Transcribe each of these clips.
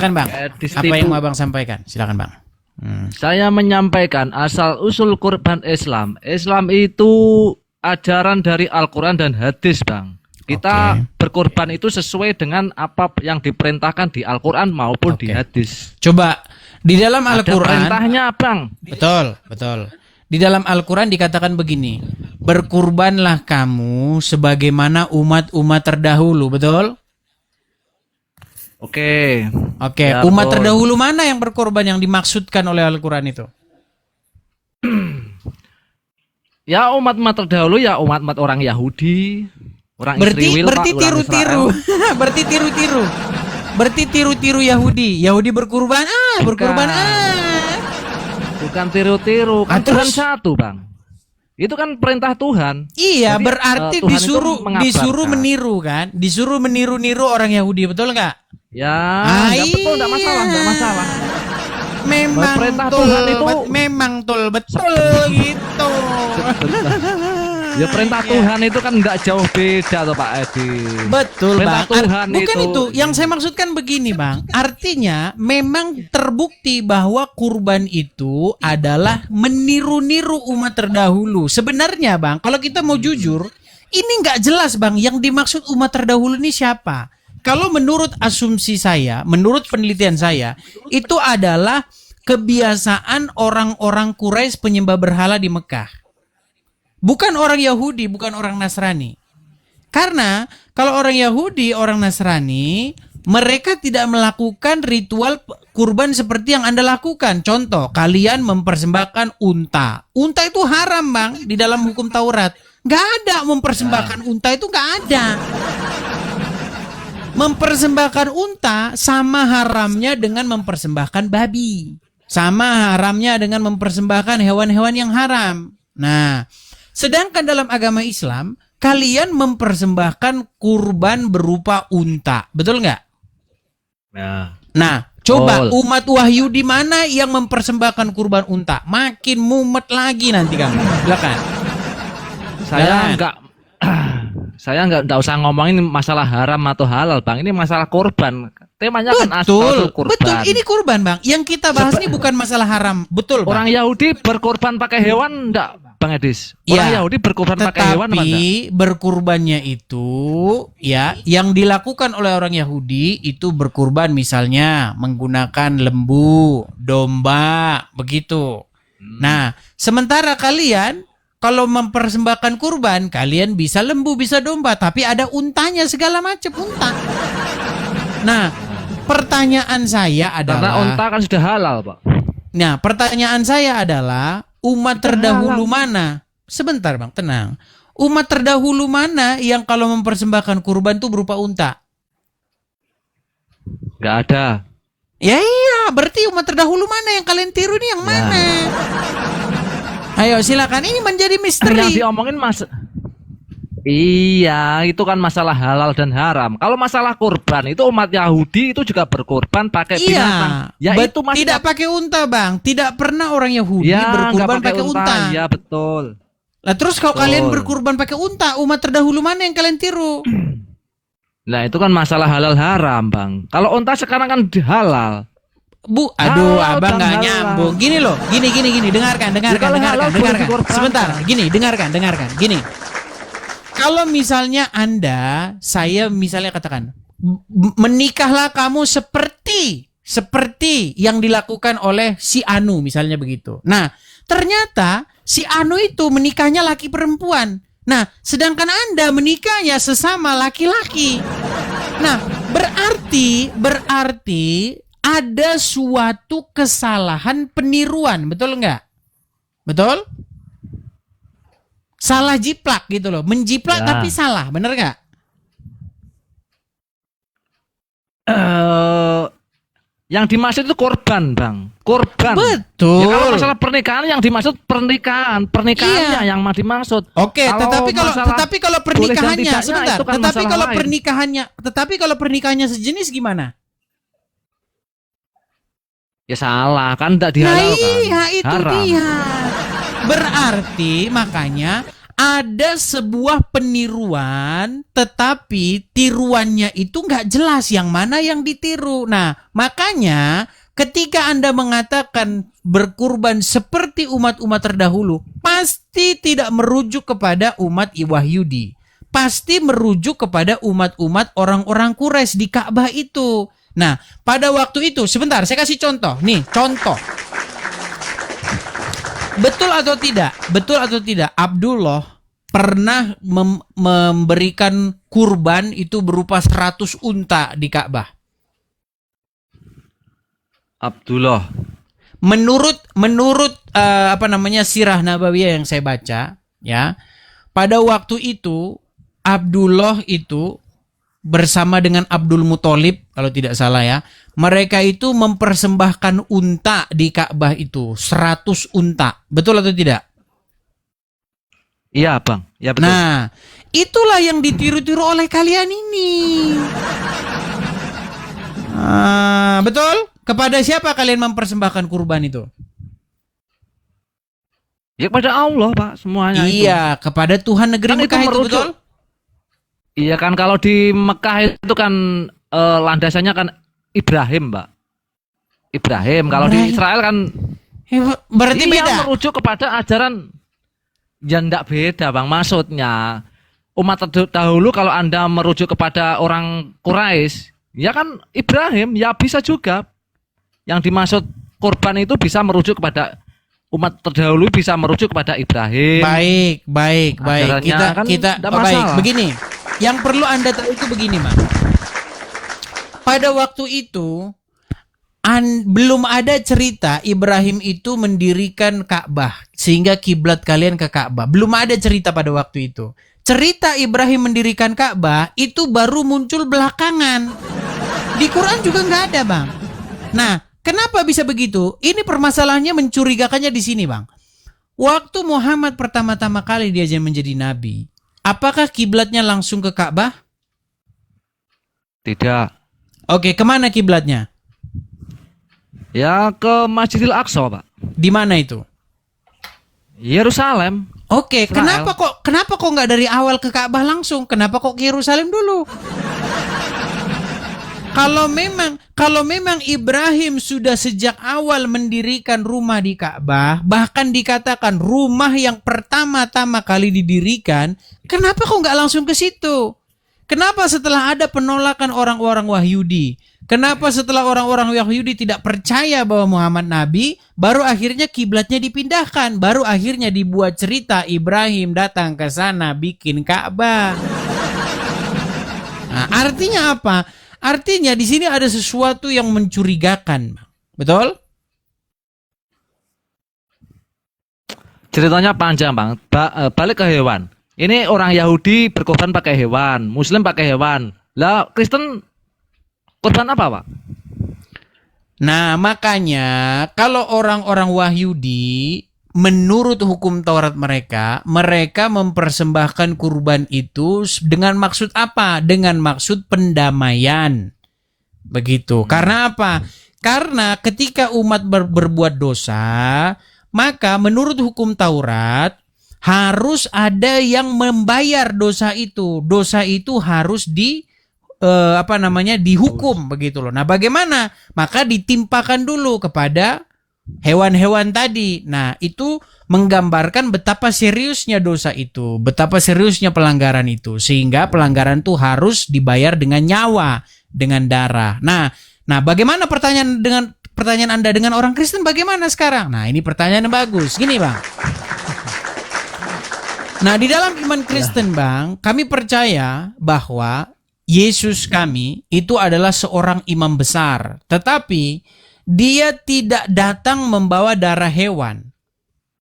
Silakan Bang. Etis Apa yang tipu. mau Abang sampaikan? Silakan Bang. Saya menyampaikan asal usul kurban Islam. Islam itu ajaran dari Al-Quran dan hadis, Bang. Kita Oke. berkorban itu sesuai dengan apa yang diperintahkan di Al-Quran maupun di Oke. hadis. Coba di dalam Ada Al-Quran, perintahnya, Bang. betul, betul. Di dalam Al-Quran dikatakan begini, berkurbanlah kamu sebagaimana umat-umat terdahulu, betul? Oke. Oke, Ya, umat betul. terdahulu mana yang berkorban yang dimaksudkan oleh Al-Quran itu? Ya umat-umat terdahulu ya umat-umat orang Yahudi, orang Berarti Israel, berarti Pak, orang tiru-tiru. Israel. Berarti tiru-tiru. Berarti tiru-tiru Yahudi. Yahudi berkurban, berkurban, Bukan tiru-tiru, kan Terus? Tuhan satu, Bang. Itu kan perintah Tuhan. Iya, Jadi, berarti Tuhan itu disuruh mengabarkan. meniru kan? Disuruh meniru-niru orang Yahudi, betul nggak? Ya, enggak iya. betul, enggak masalah, enggak masalah. Memang Perintah betul, Tuhan itu memang betul gitu. Ya perintah Tuhan itu kan enggak jauh beda tuh Pak Edi. Betul Perintah Bang. Tuhan Bukan itu. itu. Yang saya maksudkan begini Bang. Artinya memang terbukti bahwa kurban itu adalah meniru-niru umat terdahulu. Sebenarnya Bang, kalau kita mau jujur, ini nggak jelas Bang. Yang dimaksud umat terdahulu ini siapa? Kalau menurut asumsi saya, menurut penelitian saya, itu adalah kebiasaan orang-orang Quraisy penyembah berhala di Mekah. Bukan orang Yahudi, bukan orang Nasrani. Karena kalau orang Yahudi, orang Nasrani, mereka tidak melakukan ritual kurban seperti yang Anda lakukan. Contoh, kalian mempersembahkan unta. Unta itu haram Bang di dalam hukum Taurat. Nggak ada mempersembahkan unta, itu nggak ada. Mempersembahkan unta sama haramnya dengan mempersembahkan babi. Sama haramnya dengan mempersembahkan hewan-hewan yang haram. Nah, sedangkan dalam agama Islam, kalian mempersembahkan kurban berupa unta. Betul nggak? Ya. Nah, coba Betul. umat Wahyu di mana yang mempersembahkan kurban unta? Makin mumet lagi nanti kamu. Silakan. Saya Dan- enggak enggak usah ngomongin masalah haram atau halal, Bang. Ini masalah korban. Temanya kan asal kurban. Betul. Ini kurban, Bang. Yang kita bahas ini bukan masalah haram. Betul, Bang. Orang Yahudi berkorban pakai hewan enggak, Bang Edis? Orang Ya, Yahudi berkorban pakai hewan apa enggak? Tetapi berkurbannya itu ya yang dilakukan oleh orang Yahudi itu berkurban misalnya menggunakan lembu, domba, begitu. Nah, sementara kalian kalau mempersembahkan kurban, kalian bisa lembu, bisa domba, tapi ada untanya segala macam unta. Nah, pertanyaan saya Karena adalah unta kan sudah halal, Pak. Nah, pertanyaan saya adalah umat terdahulu mana? Sebentar, Bang, tenang. Umat terdahulu mana yang kalau mempersembahkan kurban itu berupa unta? Enggak ada. Ya iya, berarti umat terdahulu mana yang kalian tiru ini yang mana? Ayo silakan, ini menjadi Yang misteri. diomongin Mas. Iya, itu kan masalah halal dan haram. Kalau masalah kurban itu umat Yahudi itu juga berkorban pakai binatang. Ya bet- itu masih tidak pakai unta, Bang. Tidak pernah orang Yahudi ya, berkurban nggak pakai unta. Ya betul. Lah terus kalau Betul. kalian berkurban pakai unta, umat terdahulu mana yang kalian tiru? Nah itu kan masalah halal haram, Bang. Kalau unta sekarang kan halal. Bu, aduh, Halal, abang Bang, nggak halal. nyambung. Gini loh, gini, dengarkan, kalau halal boleh dengarkan. dikorbankan. Sebentar, gini, dengarkan. Gini, kalau misalnya saya misalnya katakan, menikahlah kamu seperti yang dilakukan oleh si Anu, misalnya begitu. Nah, ternyata si Anu itu menikahnya laki perempuan. Nah, sedangkan Anda menikahnya sesama laki-laki. Nah, berarti ada suatu kesalahan peniruan, betul nggak? Betul? Salah jiplak gitu loh, menjiplak Ya. tapi salah, bener nggak? Yang dimaksud itu korban, Bang. Korban. Betul. Ya, kalau masalah pernikahan yang dimaksud pernikahannya yang dimaksud. Oke, Kalau masalah tetapi kalau boleh dan pernikahannya tidaknya sebentar, itu kan masalah lain. tetapi kalau pernikahannya sejenis gimana? Ya salah, kan tidak Nah dihalalkan. iya itu Haram. dia. Berarti makanya ada sebuah peniruan, tetapi tiruannya itu nggak jelas yang mana yang ditiru. Nah, makanya ketika Anda mengatakan berkurban seperti umat-umat terdahulu, pasti tidak merujuk kepada umat Wahyudi. Pasti merujuk kepada umat-umat orang-orang Quraisy di Ka'bah itu. Nah, pada waktu itu, sebentar, saya kasih contoh. Nih, contoh. Betul atau tidak? Betul atau tidak? Abdullah pernah memberikan kurban itu berupa 100 unta di Ka'bah. Abdullah. Menurut sirah nabawiyah yang saya baca, ya, pada waktu itu Abdullah itu bersama dengan Abdul Muthalib kalau tidak salah ya, mereka itu mempersembahkan unta di Ka'bah itu 100 unta. Betul atau tidak? Iya, Bang. Ya, betul. Nah, itulah yang ditiru-tiru oleh kalian ini. Betul? Kepada siapa kalian mempersembahkan kurban itu? Ya kepada Allah, Pak, semuanya Iya, itu. kepada Tuhan negeri Kan Mekah itu, betul? Iya kan, kalau di Mekah itu kan landasannya kan Ibrahim, Mbak. Ibrahim. Kalau di Ibrahim. Israel kan Berarti iya, beda. merujuk kepada ajaran yang tidak beda, Bang. Maksudnya umat terdahulu kalau Anda merujuk kepada orang Quraisy, ya kan Ibrahim, ya bisa juga. Yang dimaksud kurban itu bisa merujuk kepada umat terdahulu, bisa merujuk kepada Ibrahim. Baik. Ajarannya kan Kita nggak baik. masalah. Begini, yang perlu Anda tahu itu begini, Mas. Pada waktu itu belum ada cerita Ibrahim itu mendirikan Ka'bah sehingga kiblat kalian ke Ka'bah. Belum ada cerita pada waktu itu. Cerita Ibrahim mendirikan Ka'bah itu baru muncul belakangan. Di Quran juga nggak ada, Bang. Nah, kenapa bisa begitu? Ini permasalahannya mencurigakannya di sini, Bang. Waktu Muhammad pertama-tama kali dia menjadi nabi, apakah kiblatnya langsung ke Ka'bah? Tidak. Oke, kemana kiblatnya? Ya ke Masjidil Aqsa, Pak. Di mana itu? Yerusalem. Oke, Israel. kenapa kok nggak dari awal ke Ka'bah langsung? Kenapa kok ke Yerusalem dulu? Kalau memang Ibrahim sudah sejak awal mendirikan rumah di Ka'bah, bahkan dikatakan rumah yang pertama-tama kali didirikan, kenapa kok nggak langsung ke situ? Kenapa setelah ada penolakan orang-orang Wahyudi? Kenapa setelah orang-orang Wahyudi tidak percaya bahwa Muhammad Nabi, baru akhirnya kiblatnya dipindahkan, baru akhirnya dibuat cerita Ibrahim datang ke sana bikin Ka'bah. Nah, artinya apa? Artinya di sini ada sesuatu yang mencurigakan, betul? Ceritanya panjang, Bang. Balik ke hewan. Ini orang Yahudi berkorban pakai hewan, Muslim pakai hewan. Lah Kristen korban apa, Pak? Nah, makanya kalau orang-orang Wahyudi menurut hukum Taurat mereka mempersembahkan kurban itu dengan maksud apa? Dengan maksud pendamaian. Begitu. Karena apa? Karena ketika umat berbuat dosa, maka menurut hukum Taurat harus ada yang membayar dosa itu. Dosa itu harus dihukum begitu loh. Nah, bagaimana? Maka ditimpakan dulu kepada hewan-hewan tadi. Nah, itu menggambarkan betapa seriusnya dosa itu, betapa seriusnya pelanggaran itu, sehingga pelanggaran itu harus dibayar dengan nyawa, dengan darah. Nah, bagaimana pertanyaan Anda dengan orang Kristen bagaimana sekarang? Nah, ini pertanyaan yang bagus. Gini, Bang. Nah, di dalam iman Kristen, Bang, kami percaya bahwa Yesus kami itu adalah seorang imam besar, tetapi dia tidak datang membawa darah hewan.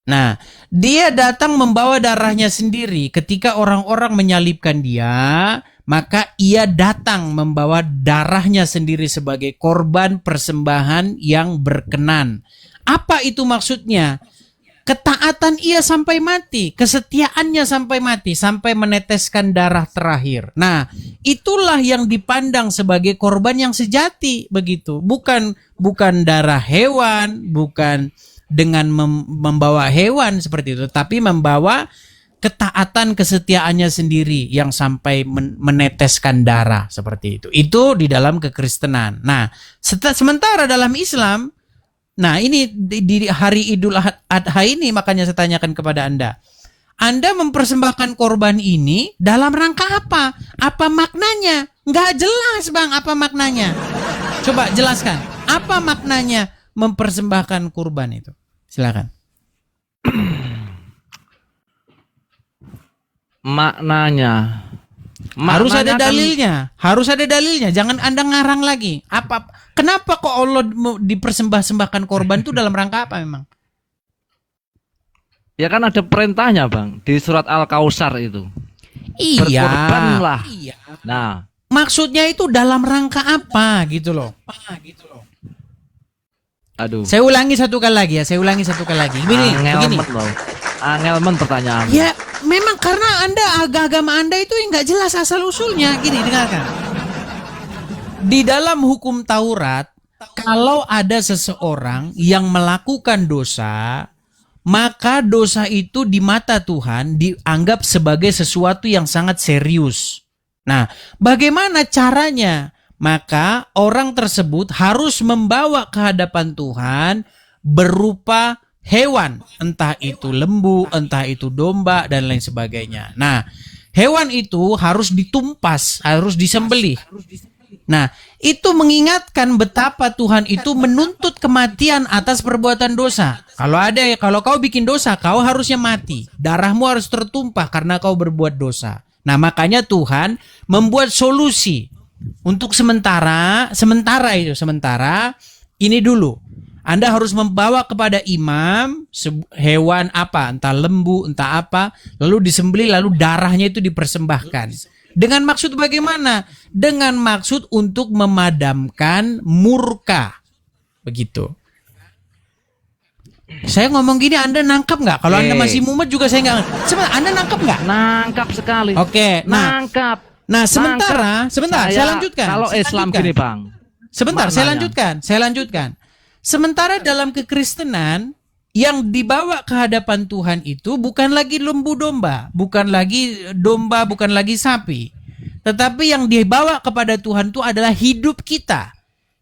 Nah, dia datang membawa darahnya sendiri. Ketika orang-orang menyalibkan dia, maka ia datang membawa darahnya sendiri sebagai korban persembahan yang berkenan. Apa itu maksudnya? Ketaatan ia sampai mati, kesetiaannya sampai mati, sampai meneteskan darah terakhir. Nah, itulah yang dipandang sebagai korban yang sejati, begitu. Bukan darah hewan, bukan dengan membawa hewan seperti itu, tapi membawa ketaatan kesetiaannya sendiri yang sampai meneteskan darah seperti itu. Itu di dalam kekristenan. Nah, sementara dalam Islam, nah ini di hari Idul Adha ini makanya saya tanyakan kepada Anda. Anda mempersembahkan korban ini dalam rangka apa? Apa maknanya? Nggak jelas, Bang, apa maknanya. Coba jelaskan. Apa maknanya mempersembahkan kurban itu? Silakan. Maknanya Harus ada kan- dalilnya. Harus ada dalilnya. Jangan Anda ngarang lagi. Kenapa kok Allah dipersembahkan korban itu dalam rangka apa memang? Ya kan ada perintahnya, Bang, di surat Al-Kausar itu. Iya. Berkorbanlah. Iya. Nah, Maksudnya itu dalam rangka apa gitu loh. aduh. Saya ulangi satu kali lagi ya. Begini. Angelmen pertanyaan. Ya, memang karena agama Anda itu nggak jelas asal usulnya. Gini, dengarkan. Di dalam hukum Taurat, kalau ada seseorang yang melakukan dosa, maka dosa itu di mata Tuhan dianggap sebagai sesuatu yang sangat serius. Nah, bagaimana caranya? Maka orang tersebut harus membawa ke hadapan Tuhan berupa hewan, entah itu lembu, entah itu domba, dan lain sebagainya. Nah, hewan itu harus ditumpas, harus disembelih. Nah, itu mengingatkan betapa Tuhan itu menuntut kematian atas perbuatan dosa. Kalau kau bikin dosa, kau harusnya mati. Darahmu harus tertumpah karena kau berbuat dosa. Nah, makanya Tuhan membuat solusi untuk sementara ini dulu. Anda harus membawa kepada imam hewan apa, entah lembu, entah apa, lalu disembelih, lalu darahnya itu dipersembahkan. Dengan maksud bagaimana? Dengan maksud untuk memadamkan murka. Begitu. Saya ngomong gini, Anda nangkap nggak? Kalau Anda masih mumet juga saya nggak. Sebentar, Anda nangkap nggak? Nangkap sekali. Oke, nangkap. Nah, sebentar, saya lanjutkan. Kalau Islam gini, Bang. Sebentar, saya lanjutkan. Sementara dalam kekristenan yang dibawa ke hadapan Tuhan itu bukan lagi lembu domba, bukan lagi sapi. Tetapi yang dibawa kepada Tuhan itu adalah hidup kita.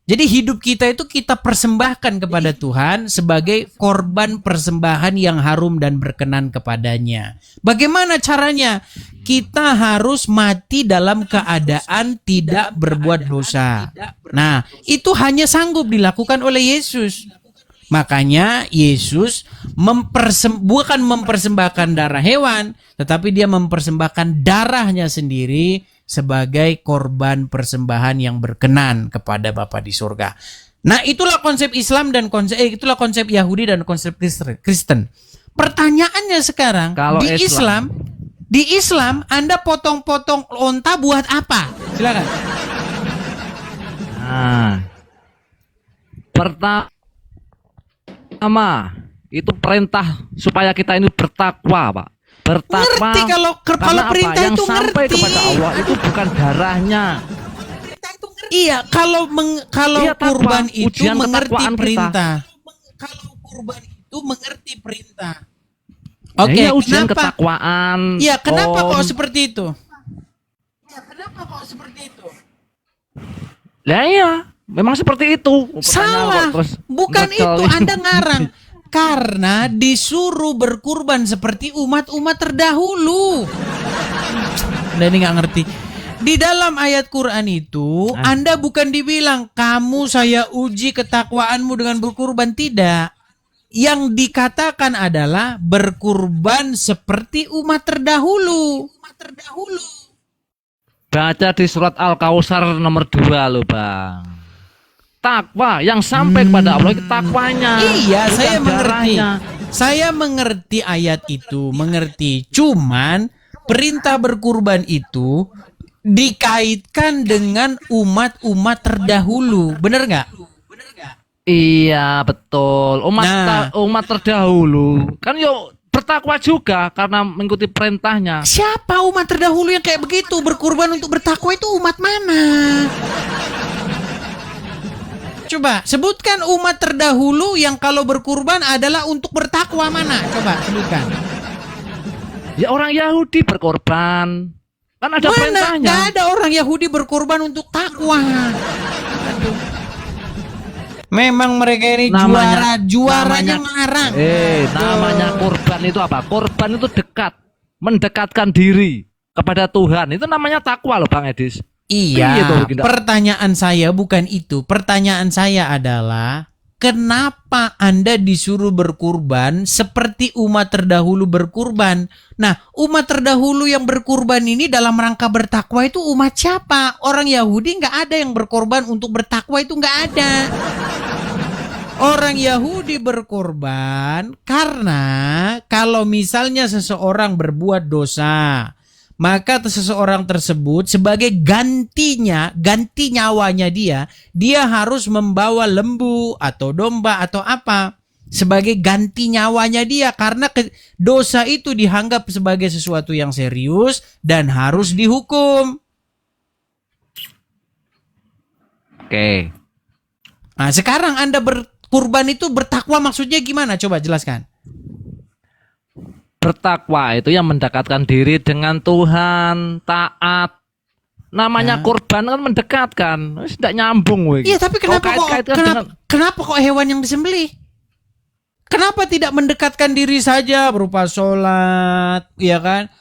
Jadi hidup kita itu kita persembahkan kepada Tuhan sebagai korban persembahan yang harum dan berkenan kepadanya. Bagaimana caranya? Kita harus mati dalam keadaan tidak berbuat dosa. Nah, itu hanya sanggup dilakukan oleh Yesus. Makanya Yesus bukan mempersembahkan darah hewan, tetapi dia mempersembahkan darahnya sendiri sebagai korban persembahan yang berkenan kepada Bapa di surga. Nah, itulah konsep Islam dan itulah konsep Yahudi dan konsep Kristen. Pertanyaannya sekarang, kalau di Islam Anda potong-potong onta buat apa? Silakan. Nah, pertama itu perintah supaya kita ini bertakwa, Pak. Bertakwa. Ngerti kalau perintah yang itu sampai ngerti kepada Allah itu bukan darahnya. Iya, kalau kurban itu mengerti perintah. Kalau kurban itu mengerti perintah. Oke, ujian kenapa? ketakwaan. Iya, kenapa kok seperti itu? Lah iya, memang seperti itu. Salah. Bukan itu, Anda ngarang. Karena disuruh berkurban seperti umat-umat terdahulu. Anda ini nggak ngerti. Di dalam ayat Quran itu, Anda bukan dibilang kamu saya uji ketakwaanmu dengan berkurban, tidak. Yang dikatakan adalah berkurban seperti umat terdahulu. Baca di surat Al-Kausar nomor 2 loh, Bang. Takwa yang sampai kepada Allah itu takwanya. Iya, saya mengerti. Darahnya. Saya mengerti ayat itu, mengerti. Cuman perintah berkurban itu dikaitkan dengan umat-umat terdahulu. Bener nggak? Iya, betul. Umat terdahulu kan yuk bertakwa juga karena mengikuti perintahnya. Siapa umat terdahulu yang kayak begitu? Berkurban untuk bertakwa itu umat mana? Coba sebutkan umat terdahulu yang kalau berkurban adalah untuk bertakwa, mana? Coba sebutkan. Ya orang Yahudi berkorban. Kan ada Mana? perintahnya. Nggak ada orang Yahudi berkorban untuk takwa. Memang mereka ini juaranya ngarang. Namanya kurban itu apa? Kurban itu dekat, mendekatkan diri kepada Tuhan. Itu namanya takwa loh, Bang Edis. Iya, Iya, toh, pertanyaan saya bukan itu. Pertanyaan saya adalah, kenapa Anda disuruh berkurban seperti umat terdahulu berkurban? Nah, umat terdahulu yang berkurban ini dalam rangka bertakwa itu umat siapa? Orang Yahudi nggak ada yang berkorban untuk bertakwa, itu nggak ada. Orang Yahudi berkorban karena kalau misalnya seseorang berbuat dosa, maka seseorang tersebut sebagai ganti nyawanya dia harus membawa lembu atau domba atau apa sebagai ganti nyawanya dia, karena dosa itu dianggap sebagai sesuatu yang serius dan harus dihukum. Oke. Nah, sekarang Anda berkurban itu bertakwa maksudnya gimana? Coba jelaskan. Bertakwa itu yang mendekatkan diri dengan Tuhan, taat. Namanya kurban kan mendekatkan. Tidak nyambung we. Iya, tapi kenapa kok hewan yang disembelih? Kenapa tidak mendekatkan diri saja berupa sholat, ya kan?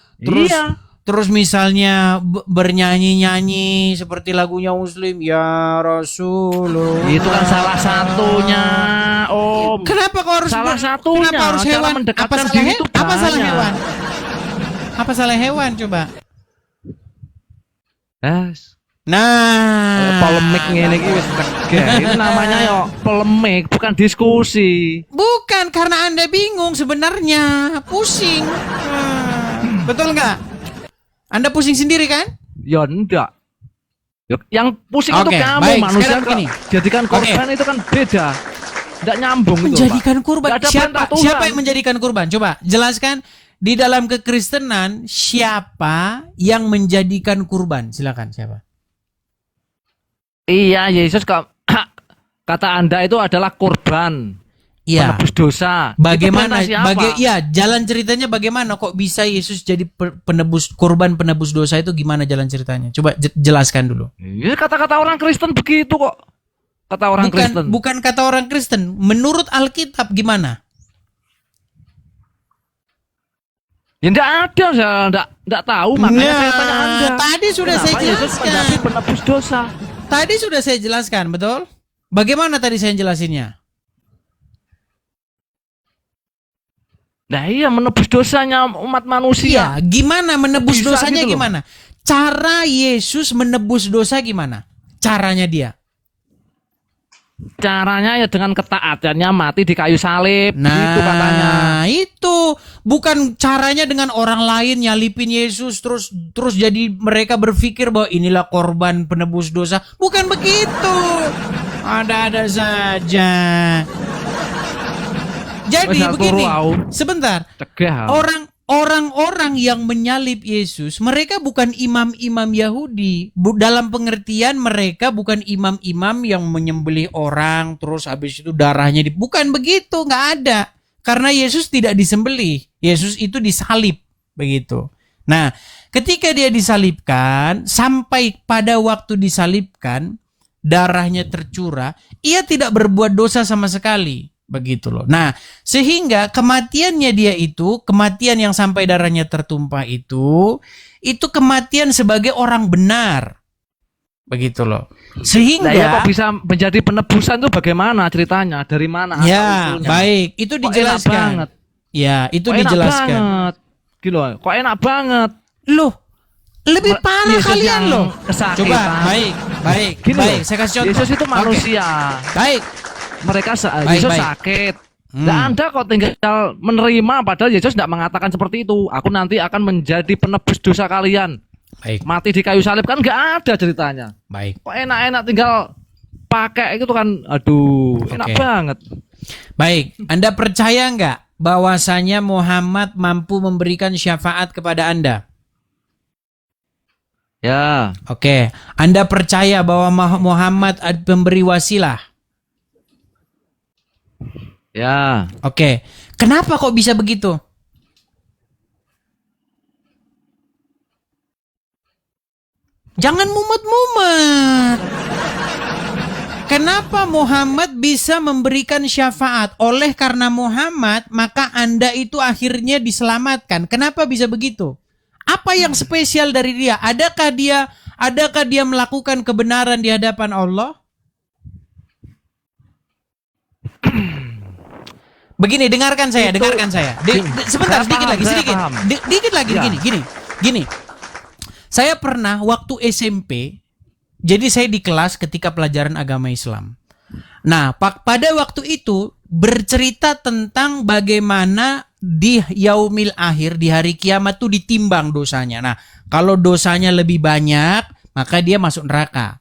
Terus misalnya bernyanyi-nyanyi seperti lagunya Muslim, ya Rasulullah. Itu kan salah satunya. Kenapa kok harus salah satunya? Kenapa harus hewan? Mendekatkan diri itu apa salah banyak. hewan? Apa salah hewan coba? Nah, polemik ngene iki wis tegak. Itu namanya yo polemik, bukan diskusi. Bukan, karena Anda bingung sebenarnya, pusing. Betul nggak? Anda pusing sendiri kan? Ya enggak. Yang pusing itu Oke, kamu, baik. manusia. Sekarang gini. Jadikan korban itu kan beda. Tidak nyambung itu, Menjadikan Pak. kurban. Nggak ada perintah Tuhan. Siapa yang menjadikan kurban? Coba jelaskan di dalam kekristenan siapa yang menjadikan kurban? Silakan, siapa? Iya, Yesus kata Anda itu adalah kurban. Iya. Penebus dosa. Bagaimana? Itu perintah siapa? Iya, jalan ceritanya bagaimana kok bisa Yesus jadi kurban penebus dosa itu, gimana jalan ceritanya? Coba jelaskan dulu. Ya, kata-kata orang Kristen begitu kok. Kata orang Kristen. Bukan kata orang Kristen. Menurut Alkitab gimana? Ya enggak ada, saya enggak tahu, makanya saya tanya Anda. Tadi sudah Kenapa saya Yesus menjadi jelaskan. penebus dosa? Tadi sudah saya jelaskan, betul? Bagaimana tadi saya jelasinnya? Nah iya, menebus dosanya umat manusia. Iya, gimana menebus Bisa dosanya gitu loh. gimana? Cara Yesus menebus dosa gimana? Caranya dia. Caranya ya dengan ketaatannya mati di kayu salib. Nah, Itu katanya. itu bukan caranya dengan orang lain nyalipin Yesus terus jadi mereka berpikir bahwa inilah korban penebus dosa. Bukan begitu. Ada-ada saja. Jadi begini, sebentar. Cegah. Orang-orang yang menyalip Yesus, mereka bukan imam-imam Yahudi. Dalam pengertian mereka bukan imam-imam yang menyembelih orang terus habis itu darahnya bukan begitu, nggak ada. Karena Yesus tidak disembelih. Yesus itu disalib, begitu. Nah, ketika dia disalibkan, sampai pada waktu disalibkan, darahnya tercurah, ia tidak berbuat dosa sama sekali. Begitu loh. Nah, sehingga kematiannya dia itu, kematian yang sampai darahnya tertumpah itu kematian sebagai orang benar. Begitu loh. Sehingga nah, ya kok bisa menjadi penebusan itu bagaimana ceritanya? Dari mana? Ya, usulnya? baik. Itu dijelaskan. Ya, itu kok dijelaskan. Enak banget. Gitu, kok enak banget. Loh, lebih parah Yesus kalian loh. Kesakitan. Coba, baik. Gini Baik, loh, saya kasih contoh. Yesus itu manusia. Oke. Baik. Mereka Yesus sakit. Nah, Anda kok tinggal menerima, padahal Yesus tidak mengatakan seperti itu. Aku nanti akan menjadi penebus dosa kalian. Baik. Mati di kayu salib kan nggak ada ceritanya. Baik. Kok enak-enak tinggal pakai itu kan, aduh, enak banget. Baik, Anda percaya nggak bahwasanya Muhammad mampu memberikan syafaat kepada Anda? Ya. Oke, Anda percaya bahwa Muhammad pemberi wasilah? Ya. Oke, kenapa kok bisa begitu? Jangan mumet-mumet. Kenapa Muhammad bisa memberikan syafaat? Oleh karena Muhammad, maka Anda itu akhirnya diselamatkan. Kenapa bisa begitu? Apa yang spesial dari dia? Adakah dia melakukan kebenaran di hadapan Allah? Begini, dengarkan saya. Sebentar, sedikit lagi. Ya. Gini. Saya pernah waktu SMP, jadi saya di kelas ketika pelajaran agama Islam. Nah, pada waktu itu bercerita tentang bagaimana di yaumil akhir, di hari kiamat tuh ditimbang dosanya. Nah, kalau dosanya lebih banyak, maka dia masuk neraka.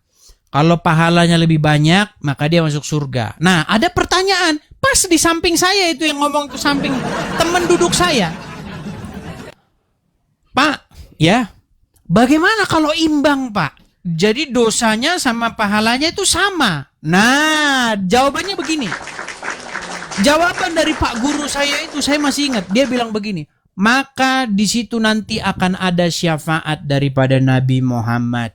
Kalau pahalanya lebih banyak, maka dia masuk surga. Nah, ada pertanyaan pas di samping saya itu yang ngomong tuh, samping teman duduk saya. Pak, ya, bagaimana kalau imbang, Pak? Jadi dosanya sama pahalanya itu sama. Nah, jawabannya begini. Jawaban dari Pak Guru saya itu saya masih ingat. Dia bilang begini, maka di situ nanti akan ada syafaat daripada Nabi Muhammad.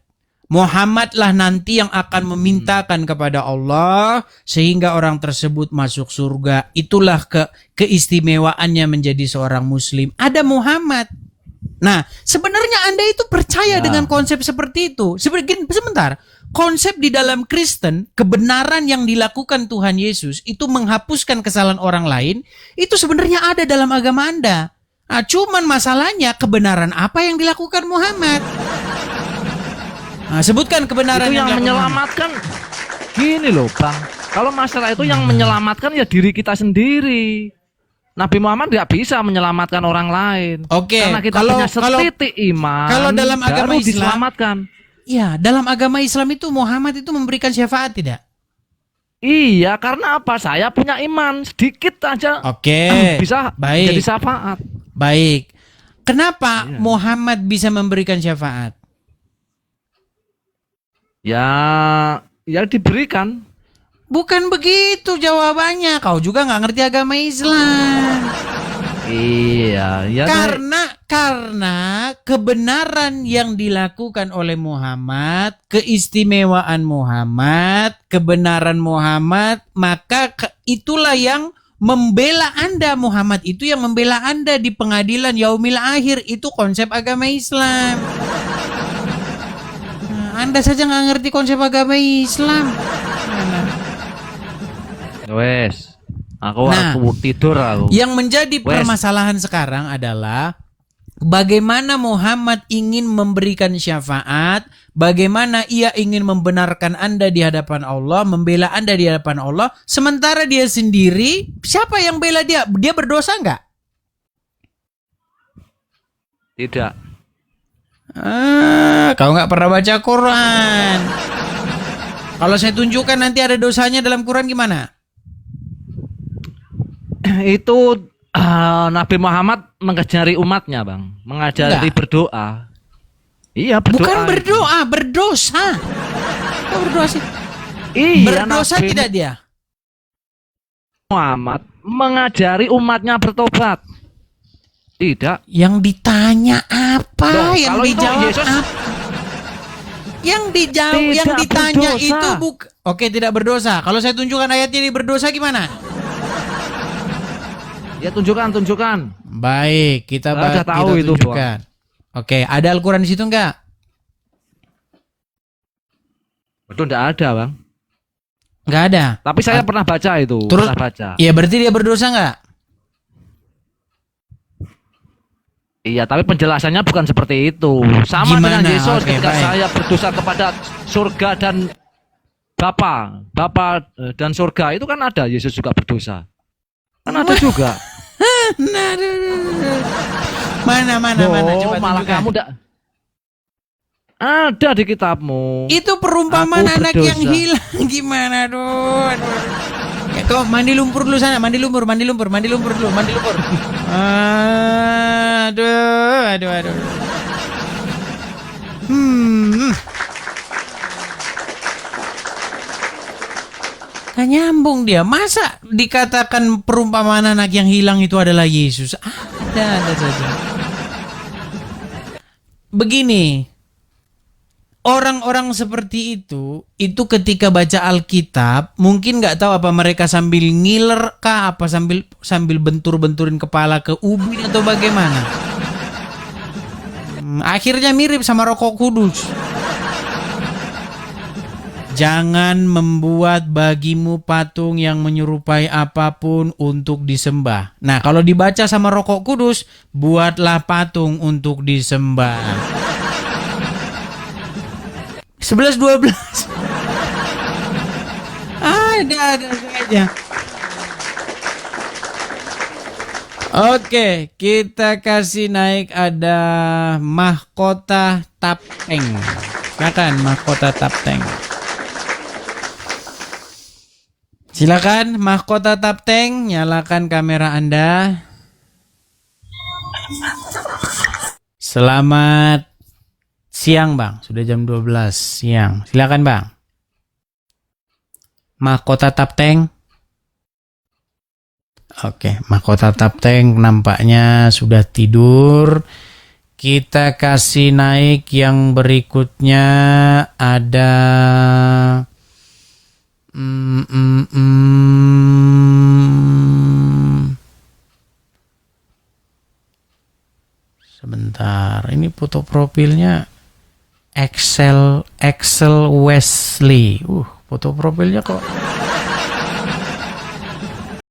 Muhammadlah nanti yang akan memintakan kepada Allah sehingga orang tersebut masuk surga. Itulah keistimewaannya menjadi seorang muslim. Ada Muhammad. Nah, sebenarnya Anda itu percaya dengan konsep seperti itu. Sebentar. Konsep di dalam Kristen, kebenaran yang dilakukan Tuhan Yesus itu menghapuskan kesalahan orang lain, itu sebenarnya ada dalam agama Anda. Nah, cuman masalahnya kebenaran apa yang dilakukan Muhammad? Nah, sebutkan kebenaran itu yang menyelamatkan. Gini loh, Bang. Kalau masalah itu yang menyelamatkan ya diri kita sendiri. Nabi Muhammad nggak bisa menyelamatkan orang lain. Oke, karena kita punya setitik iman. Kalau dalam agama Islam diselamatkan. Ya, dalam agama Islam itu Muhammad itu memberikan syafaat tidak? Iya, karena apa? Saya punya iman sedikit aja. Oke, bisa baik. jadi syafaat. Baik. Kenapa Muhammad bisa memberikan syafaat? Ya diberikan. Bukan begitu jawabannya. Kau juga nggak ngerti agama Islam. Iya, ya. Karena kebenaran yang dilakukan oleh Muhammad, keistimewaan Muhammad, kebenaran Muhammad, maka itulah yang membela Anda. Muhammad itu yang membela Anda di pengadilan yaumil akhir. Itu konsep agama Islam. Nah, Anda saja nggak ngerti konsep agama Islam. Wes. Aku tidur aku. Yang menjadi permasalahan sekarang adalah bagaimana Muhammad ingin memberikan syafaat, bagaimana ia ingin membenarkan Anda di hadapan Allah, membela Anda di hadapan Allah, sementara dia sendiri, siapa yang bela dia? Dia berdosa nggak? Tidak. Kau nggak pernah baca Quran. Kalau saya tunjukkan nanti ada dosanya dalam Quran gimana? Itu Nabi Muhammad mengajari umatnya, Bang, mengajari berdoa. Iya, berdoa. Bukan berdoa, berdosa. Kok berdoa sih? Iya, berdosa Nabi tidak dia? Muhammad mengajari umatnya bertobat. Tidak. Yang ditanya apa? Loh, yang kalau dijawab Yesus, apa? Yang dijawab, yang ditanya berdosa. itu Oke, tidak berdosa. Kalau saya tunjukkan ayatnya ini berdosa gimana? Ya tunjukkan. Baik, kita udah tahu kita itu, tunjukkan. Oke, ada Al-Quran di situ enggak? Betul, enggak ada, Bang. Enggak ada. Tapi saya pernah baca itu. Terus, pernah baca. Iya, berarti dia berdosa enggak? Iya, tapi penjelasannya bukan seperti itu. Sama Gimana? dengan Yesus Oke, ketika baik. saya berdosa kepada surga dan Bapa dan surga, itu kan ada Yesus juga berdosa. Kan ada juga. Mana? Coba malah tunjukkan. kamu enggak ada di kitabmu. Itu perumpamaan Aku anak berdosa. yang hilang gimana, aduh. Ya, kau mandi lumpur dulu sana, mandi lumpur dulu, mandi lumpur. Aduh. Gak nyambung dia. Masa dikatakan perumpamaan anak yang hilang itu adalah Yesus? Ada saja. Begini. orang-orang seperti itu ketika baca Alkitab mungkin nggak tahu apa mereka sambil ngiler kah, apa sambil bentur-benturin kepala ke ubin atau bagaimana. Akhirnya mirip sama rokok kudus. Jangan membuat bagimu patung yang menyerupai apapun untuk disembah. Nah, kalau dibaca sama rokok kudus, buatlah patung untuk disembah. 11-12. Ada saja. Oke, kita kasih naik ada mahkota tapteng. Silakan mahkota tapteng. Silakan mahkota tapteng, nyalakan kamera Anda. Selamat siang, Bang. Sudah jam 12 siang. Silakan, Bang. Mahkota tapteng. Oke, mahkota tapteng nampaknya sudah tidur. Kita kasih naik yang berikutnya ada sebentar. Ini foto profilnya Excel Wesley. Foto profilnya kok